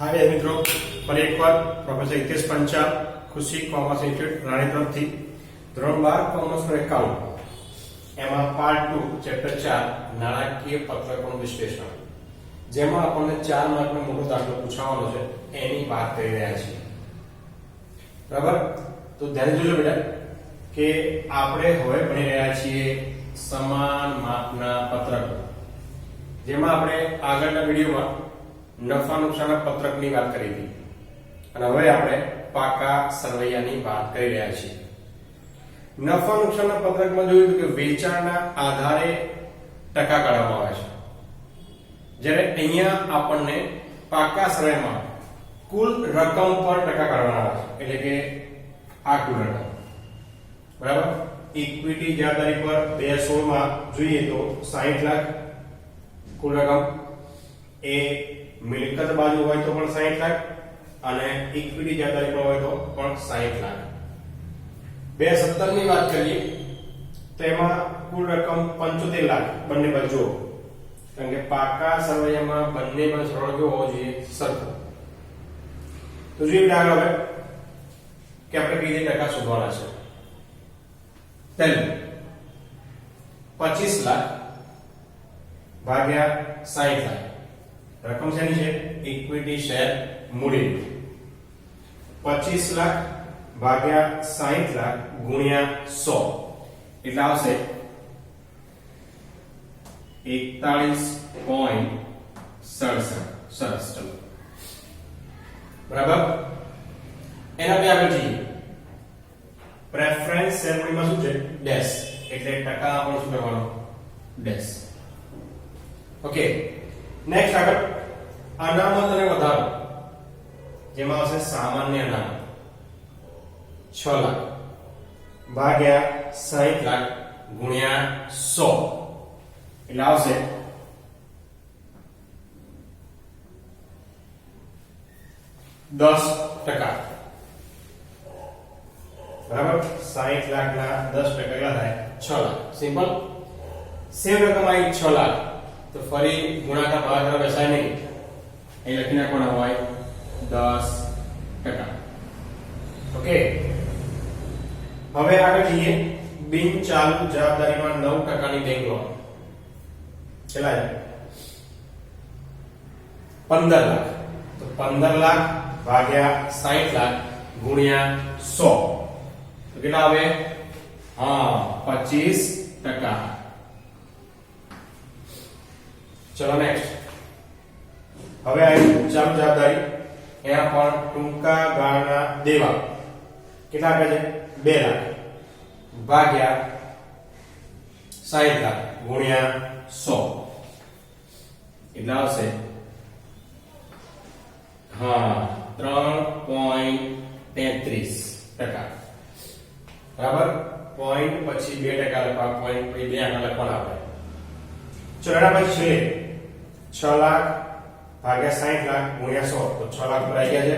हाय मित्रों, फरी एक बार प्रोफेसर हितेश पंचाल खुशी कॉमर्स इंस्टीट्यूट राणी तरफथी ધોરણ 12 કોમર્સ નો એકાઉન્ટ એમાં પાર્ટ 2 ચેપ્ટર 4 નાણાકીય પત્રકોનું વિશ્લેષણ, જેમાં આપણને 4 માર્કનો મોટો દાખલો પૂછવાનો છે એની વાત કરી રહ્યા છીએ. બરાબર? તો ધ્યાન જોજો બેટા કે આપણે હવે ભણી રહ્યા છીએ સમાન માપના પત્રકો, જેમાં આપણે આગળના વિડિયોમાં નફા નુકસાનના પત્રકની વાત કરી હતી અને હવે આપણે પાકા સરવૈયાની વાત કરી રહ્યા છીએ. નફા નુકસાનના પત્રકમાં જોયું કે વેચાણના આધારે ટકા કાઢવામાં આવે છે, જ્યારે અહીંયા આપણને પાકા સરવૈયામાં કુલ રકમ પર ટકા કાઢવામાં આવે છે, એટલે કે આ કુલ રકમ. બરાબર? ઇક્વિટી જવાબદારી પર 2016 માં જોઈએ તો 60 લાખ કુલ રકમ, એ મિલકત બાજુ હોય તો પણ 60 લાખ અને ઇક્વિટી જવાબદારી પર હોય તો પણ 60 લાખ. 2017 ની વાત કરીએ તો એમાં કુલ રકમ 75 લાખ બંને બાજુ, કારણ કે પાકા સરવૈયામાં બંને બાજુ સરળ જો હોવો જોઈએ સરખો. તો જોઈએ આગળ હવે કે આપણે કઈ રીતે ટકા શોધવાના છે. પહેલું 25 લાખ ભાગ્યા 60 લાખ રકમ શેની છે? ઇક્વિટી શેર મૂડી. 25 લાખ ભાગ્યા 60 લાખ ગુણ્યા 100 એટલે આવશે 41.67. સરસ. ચલો બરાબર. એના બે આગળ જઈએ. પ્રેફરન્સ શેર મૂડીમાં શું છે? ડેશ, એટલે ટકા આપણે શું કરવાનો? ડેશ. ઓકે. નેક્સ્ટ આગળ અનામત અને વધારો, જેમાં આવશે સામાન્ય અનામત 6 લાખ ભાગ્યા 60 લાખ ગુણ્યા 100 એટલે આવશે 10%. બરાબર? 60 લાખના 10% કેટલા થાય? 6 લાખ. સિમ્પલ. સેમ રકમ આવી 6 લાખ, તો ફરી ગુણાકાર ભાગાકાર બેસાય નહીં, અહીં લખી નાખવાના હોય 10%. ઓકે. હવે આગળ જઈએ. બિન ચાલુ જવાબદારીમાં 9% ની બેંક લોન કેટલા છે? 15 લાખ. તો 15 લાખ ભાગ્યા 60 લાખ ગુણ્યા 100 તો કેટલા આવે? હા, 25%. ચલો નેક્સ્ટ. હવે આવી ચાલુ જવાબદારી, એના પણ ટૂંકા ગાળાના દેવા કેટલા આપે છે? 2 લાખ ભાગ્યા 60 લાખ ગુણ્યા 100 એટલે આવશે હા 3.33%. બરાબર? પોઈન્ટ પછી 2% લખવા, પોઈન્ટ પછી 2 આંકડા લખવાના આપણે. ચલો એના પછી 6 લાખ ભાગ્યા 60 લાખ ગુણ્યા 100 તો 6 લાખ પર આવી ગયા છે.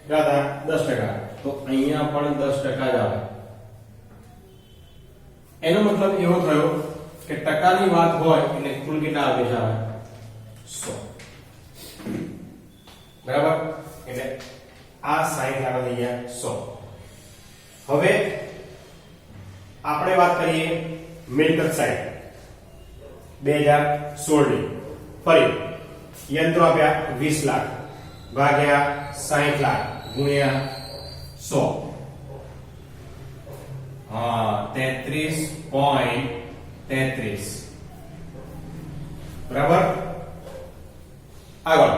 કેટલા હતા? 10%. તો અહીંયા પણ 10% જ આવે. એનો મતલબ એવો થયો કે ટકાની વાત હોય એટલે કુલ કેટલા આવે છે? 100. બરાબર? એટલે આ 60 લાખ થઈ ગયા 100. હવે આપણે વાત કરીએ મિલકત સાઈડ 2016 ની. ફરી યંત્રો આપ્યા 20 લાખ ભાગ્યા 60 લાખ ગુણ્યા 100 હા 33.33. બરાબર? આગળ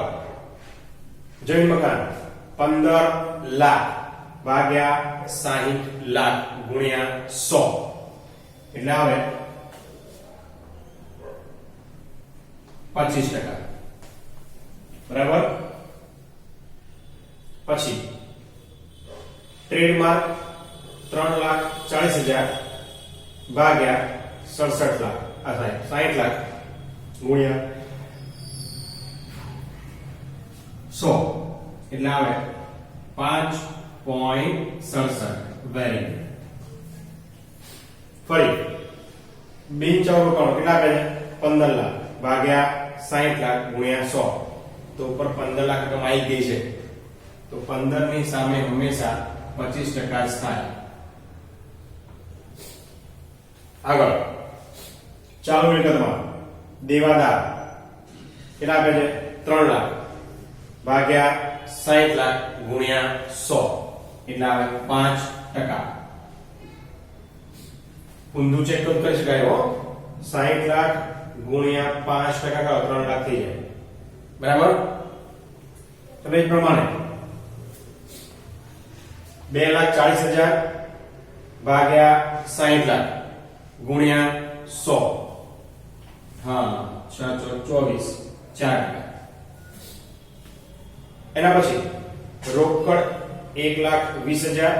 જમીન મકાન 15 લાખ ભાગ્યા 60 લાખ ગુણ્યા 100 એટલે આવે 25%. બરાબર? પછી ટ્રેડમાર્ક 3,40,000 ભાગ્યા 67 લાખ આ થાય 60 લાખ ગુણ્યા 100 એટલે આવે 5.67. Very good. ફરી બિન ચાલુ રોકાણો કેટલા આપે છે? 15 લાખ ભાગ્યા 60 લાખ ગુણ્યા 100 તો ઉપર 15 લાખ રકમ આવી ગઈ છે, તો 15 ની સામે હંમેશા 25% જ થાય. આગળ ચાલુ મિલકતમાં દેવાદાર કેટલા આપે છે? 3 લાખ ભાગ્યા 60 લાખ ગુણ્યા 100 એટલે આવે 5%. ઊંધું ચેક કરી શકાય હો. 60 લાખ ગુણ્યા 5% કરો 3 લાખ થઈ જાય. બરાબર? તો એ પ્રમાણે 2,40,000 ભાગ્યા 60 લાખ ગુણ્યા 100. હા 6 24 4%. એના પછી રોકડ 1,20,000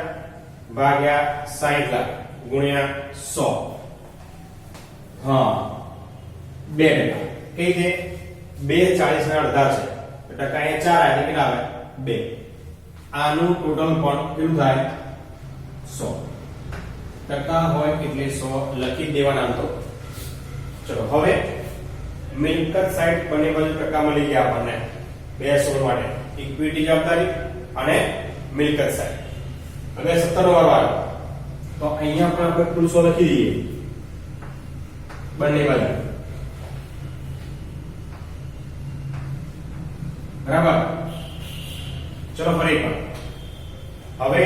ભાગ્યા 60 લાખ ગુણ્યા 100. હા 2%. કઈ રીતે? 2,40 ના અડધા છે, ટકા એ 4 એટલે કેટલા આવે? 2. આનું ટોટલ પણ કેટલું થાય? 100. ટકા હોય એટલે 100 લખી દેવાના. આમ તો ચલો હવે મિલકત સાઈડ બંને બાજુ ટકા મળી ગયા આપણને બે સોળ માટે, ઇક્વિટી જવાબદારી અને મિલકત સાઈડ. હવે 17 નો વારો આવ્યો તો અહીંયા પણ આપણે કુલ 100 લખી દઈએ બંને બાજુ. બરાબર? ચલો ફરી એકવાર. હવે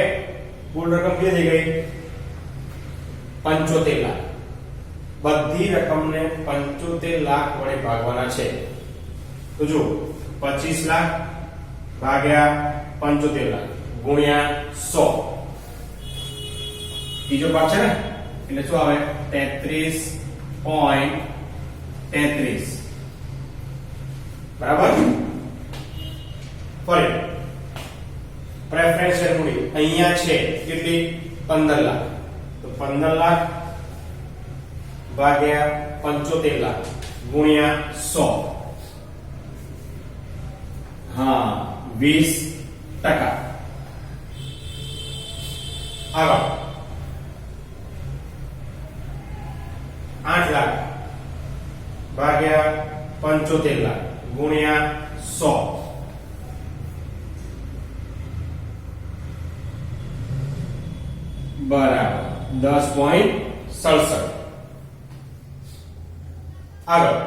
કુલ રકમ કેટલી થઈ ગઈ? 75 લાખ. બધી રકમને 75 લાખ વડે ભાગવાના છે. તો જો 25 લાખ ભાગ્યા 75 લાખ ગુણ્યા 100. બીજો ભાગ છે ને એટલે શું આવે? 33.33. બરાબર? ફરી પ્રેફરન્સ શેર મૂડી અહીંયા છે કેટલી? 15 લાખ. તો 15 લાખ ભાગ્યા 75 લાખ ગુણ્યા 100. હા 20%. આગળ 8 લાખ ભાગ્યા 75 લાખ ગુણ્યા 100. બરાબર 10.67. આગળ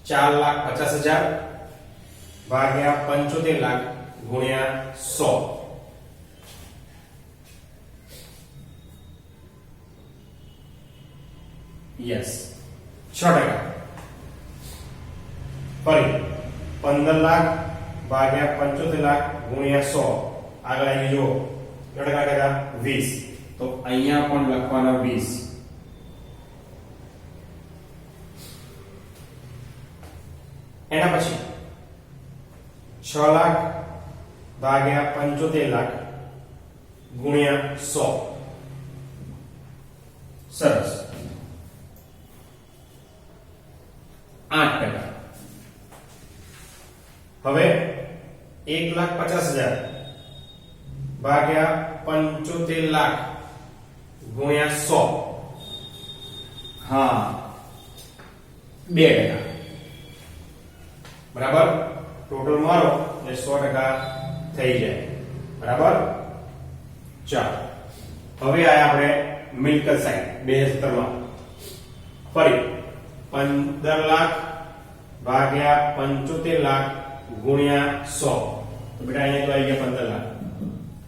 4,50,000 ભાગ્યા 75 લાખ ગુણ્યા 100. યસ 6%. ફરી 15 લાખ ભાગ્યા 75 લાખ ગુણ્યા 100. આગળ આવી જો કેટલા ટકા? 20. તો અહીંયા પણ લખવાના 20. એના પછી 6 લાખ ભાગ્યા 75 લાખ ગુણ્યા 100. સરસ 8%. હવે 1,50,000 ભાગ્યા 75 લાખ ગુણ્યા 100. હા 2%. બરાબર? ટોટલ મારો એટલે 100% થઈ જાય. બરાબર? ચાલો હવે આયા આપણે મિલકત સાઈડ 2017 માં. ફરી 15 લાખ ભાગ્યા 75 લાખ ગુણ્યા 100. તો બેટા અહીંયા તો આવી ગયા 15 લાખ.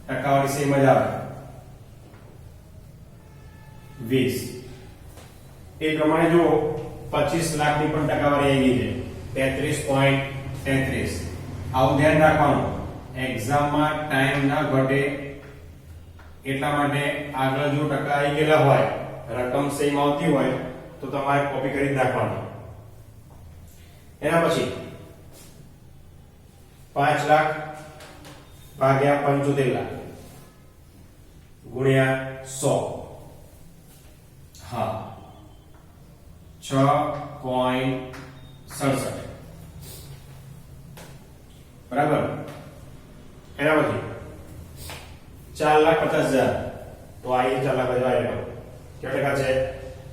ટકાવારી સેમ જ આવે 20. એ પ્રમાણે જો 25 લાખ ની પણ ટકાવારી આવી ગઈ છે 33.33. આવું ધ્યાન રાખવાનું, એક્ઝામમાં ટાઈમ ના ઘટે એટલા માટે આગળ જો ટકા આવી ગયેલા હોય, રકમ સેમ આવતી હોય તો તમારે કોપી કરી નાખવાની. એના પછી 5 લાખ ભાગ્યા 75 લાખ ગુણ્યા 100. હા 6.67. બરાબર? એના પછી 4,50,000. તો આ 4,50,000 કેટલા ટકા છે?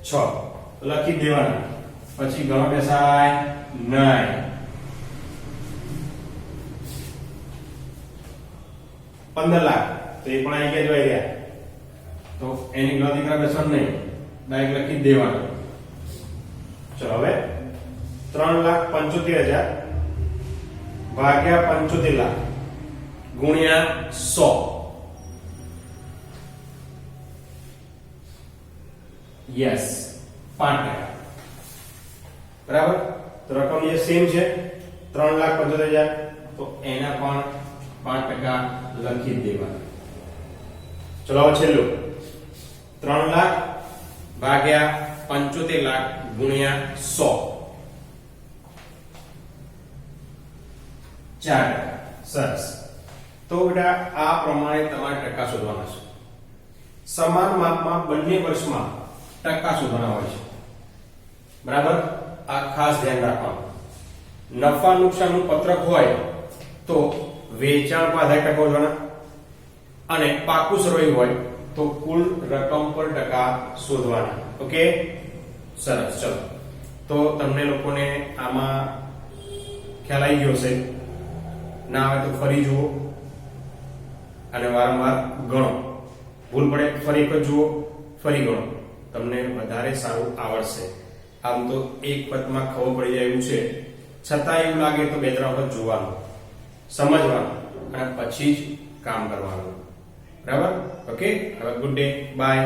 6. લખી દેવાના. પછી ગણો બેસાય નહીં. 15 લાખ તો એ પણ આવી ગયા જોઈ રહ્યા તો એની ગણતરી કરવા બેસવાનું નહીં ડાયરેક્ટ લખી જ દેવાનું ચલો હવે 3,75,000 ભાગ્યા 75 લાખ ગુણ્યા 100 યસ 5%. બરાબર તો રકમ જે સેમ છે 3,75,000 તો એના પણ 5% લખી દેવાના ચલો હવે છેલ્લું 3 લાખ ભાગ્યા 75 લાખ ગુણ્યા 100 4%. સરસ તો બેટા આ પ્રમાણે તમારે ટકા શોધવાના છે સમાન માપમાં બંને વર્ષમાં ટકા શોધવાના હોય છે બરાબર આ ખાસ ધ્યાન રાખવાનું નફા નુકસાનનું પત્રક હોય તો વેચાણ પર આધારિત ટકા શોધવાના અને પાકું સરવૈયું હોય તો કુલ રકમ પર ટકા શોધવાના ઓકે સરસ ચલો તો તમને લોકોને આમાં ખ્યાલ આવી ગયો હશે ના આવે તો ફરી જુઓ અને વારંવાર ગણો ભૂલ પડે ફરી એક જુઓ ફરી ગણો તમને વધારે સારું આવડશે આમ તો એક પદમાં ખબર પડી જાય એવું છે છતાં એવું લાગે તો 2-3 વખત જોવાનું સમજવાનું અને પછી જ કામ કરવાનું બરાબર ઓકે હવે ગુડ ડે બાય